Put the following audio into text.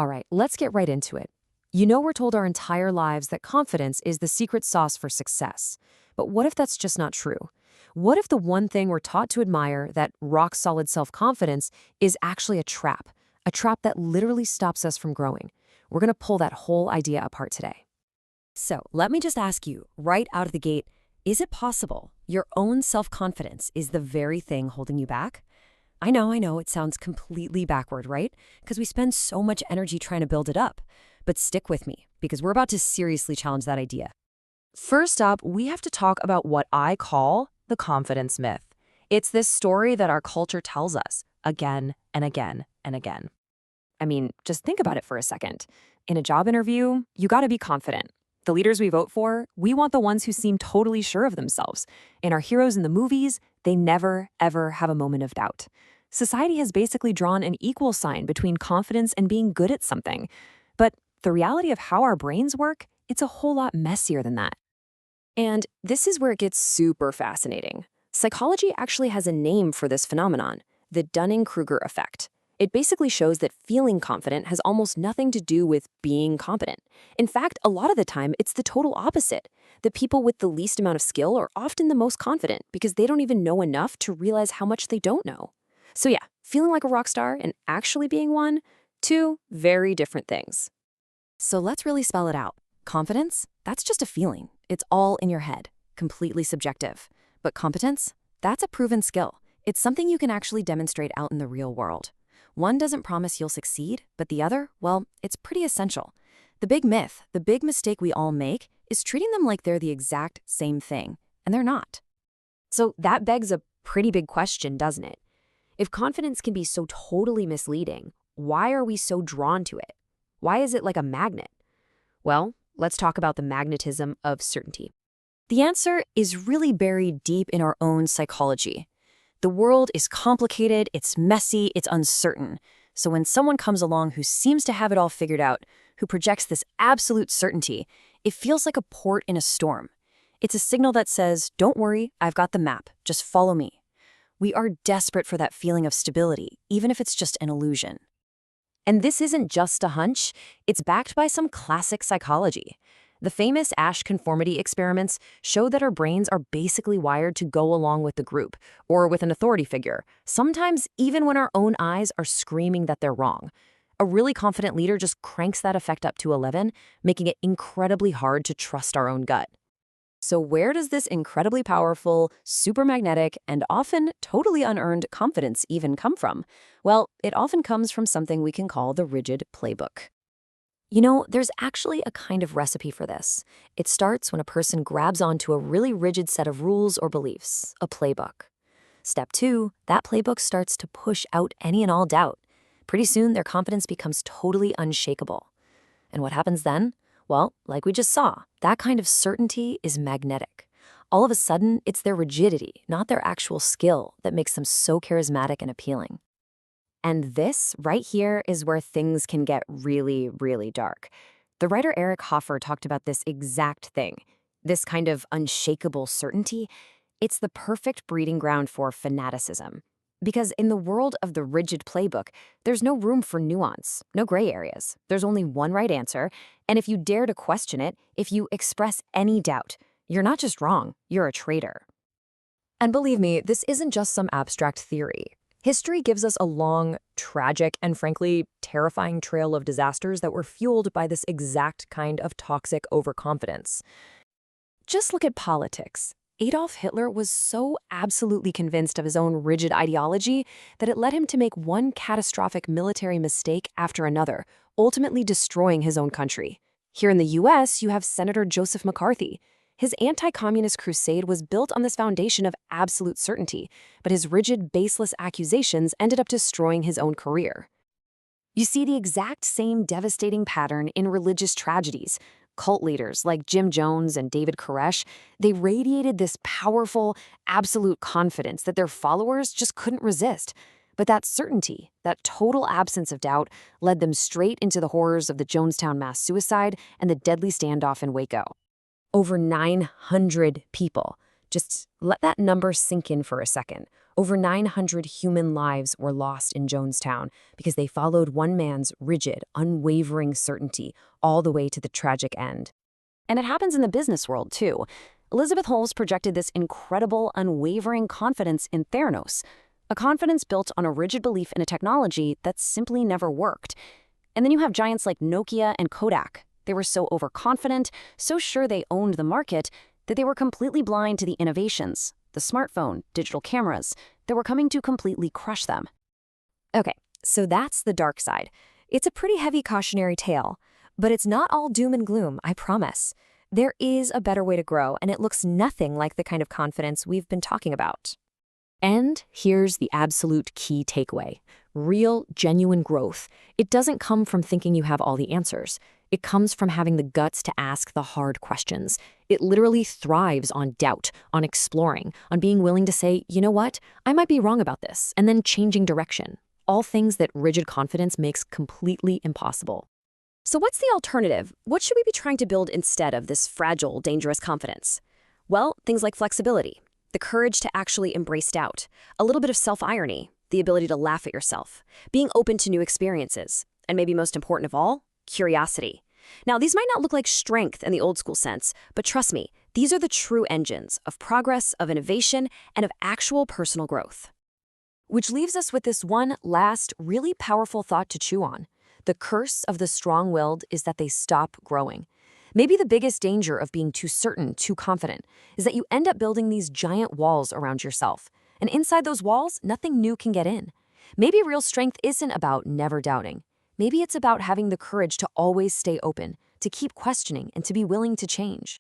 All right, let's get right into it. You know, we're told our entire lives that confidence is the secret sauce for success. But what if that's just not true? What if the one thing we're taught to admire, that rock solid self confidence, is actually a trap that literally stops us from growing? We're going to pull that whole idea apart today. So, let me just ask you, right out of the gate, is it possible your own self confidence is the very thing holding you back? I know, it sounds completely backward, right? Because we spend so much energy trying to build it up. But stick with me, because we're about to seriously challenge that idea. First up, we have to talk about what I call the confidence myth. It's this story that our culture tells us again and again and again. I mean, just think about it for a second. In a job interview, you gotta be confident. The leaders we vote for, we want the ones who seem totally sure of themselves. And our heroes in the movies, they never, ever have a moment of doubt. Society has basically drawn an equal sign between confidence and being good at something. But the reality of how our brains work, it's a whole lot messier than that. And this is where it gets super fascinating. Psychology actually has a name for this phenomenon, the Dunning-Kruger effect. It basically shows that feeling confident has almost nothing to do with being competent. In fact, a lot of the time, it's the total opposite. The people with the least amount of skill are often the most confident because they don't even know enough to realize how much they don't know. So yeah, feeling like a rock star and actually being one, two very different things. So let's really spell it out. Confidence? That's just a feeling. It's all in your head, completely subjective. But competence? That's a proven skill. It's something you can actually demonstrate out in the real world. One doesn't promise you'll succeed, but the other, well, it's pretty essential. The big myth, the big mistake we all make, is treating them like they're the exact same thing, and they're not. So that begs a pretty big question, doesn't it? If confidence can be so totally misleading, why are we so drawn to it? Why is it like a magnet? Well, let's talk about the magnetism of certainty. The answer is really buried deep in our own psychology. The world is complicated, it's messy, it's uncertain. So when someone comes along who seems to have it all figured out, who projects this absolute certainty, it feels like a port in a storm. It's a signal that says, don't worry, I've got the map, just follow me. We are desperate for that feeling of stability, even if it's just an illusion. And this isn't just a hunch, it's backed by some classic psychology. The famous Asch conformity experiments show that our brains are basically wired to go along with the group, or with an authority figure, sometimes even when our own eyes are screaming that they're wrong. A really confident leader just cranks that effect up to 11, making it incredibly hard to trust our own gut. So where does this incredibly powerful, super magnetic, and often totally unearned confidence even come from? Well, it often comes from something we can call the rigid playbook. You know, there's actually a kind of recipe for this. It starts when a person grabs onto a really rigid set of rules or beliefs, a playbook. Step 2, that playbook starts to push out any and all doubt. Pretty soon, their confidence becomes totally unshakable. And what happens then? Well, like we just saw, that kind of certainty is magnetic. All of a sudden, it's their rigidity, not their actual skill, that makes them so charismatic and appealing. And this, right here, is where things can get really, really dark. The writer Eric Hoffer talked about this exact thing. This kind of unshakable certainty, it's the perfect breeding ground for fanaticism. Because in the world of the rigid playbook, there's no room for nuance, no gray areas. There's only one right answer, and if you dare to question it, if you express any doubt, you're not just wrong, you're a traitor. And believe me, this isn't just some abstract theory. History gives us a long, tragic, and frankly, terrifying trail of disasters that were fueled by this exact kind of toxic overconfidence. Just look at politics. Adolf Hitler was so absolutely convinced of his own rigid ideology that it led him to make one catastrophic military mistake after another, ultimately destroying his own country. Here in the US, you have Senator Joseph McCarthy. His anti-communist crusade was built on this foundation of absolute certainty, but his rigid, baseless accusations ended up destroying his own career. You see the exact same devastating pattern in religious tragedies. Cult leaders like Jim Jones and David Koresh, they radiated this powerful, absolute confidence that their followers just couldn't resist. But that certainty, that total absence of doubt, led them straight into the horrors of the Jonestown mass suicide and the deadly standoff in Waco. Over 900 people, Just let that number sink in for a second. Over 900 human lives were lost in Jonestown because they followed one man's rigid, unwavering certainty all the way to the tragic end. And it happens in the business world, too. Elizabeth Holmes projected this incredible, unwavering confidence in Theranos, a confidence built on a rigid belief in a technology that simply never worked. And then you have giants like Nokia and Kodak. They were so overconfident, so sure they owned the market, that they were completely blind to the innovations, the smartphone, digital cameras, that were coming to completely crush them. Okay, so that's the dark side. It's a pretty heavy cautionary tale, but it's not all doom and gloom, I promise. There is a better way to grow, and it looks nothing like the kind of confidence we've been talking about. And here's the absolute key takeaway. Real, genuine growth. It doesn't come from thinking you have all the answers. It comes from having the guts to ask the hard questions. It literally thrives on doubt, on exploring, on being willing to say, you know what, I might be wrong about this, and then changing direction. All things that rigid confidence makes completely impossible. So what's the alternative? What should we be trying to build instead of this fragile, dangerous confidence? Well, things like flexibility, the courage to actually embrace doubt, a little bit of self-irony, the ability to laugh at yourself, being open to new experiences, and maybe most important of all, curiosity. Now, these might not look like strength in the old school sense, but trust me, these are the true engines of progress, of innovation, and of actual personal growth. Which leaves us with this one last, really powerful thought to chew on. The curse of the strong-willed is that they stop growing. Maybe the biggest danger of being too certain, too confident, is that you end up building these giant walls around yourself. And inside those walls, nothing new can get in. Maybe real strength isn't about never doubting. Maybe it's about having the courage to always stay open, to keep questioning, and to be willing to change.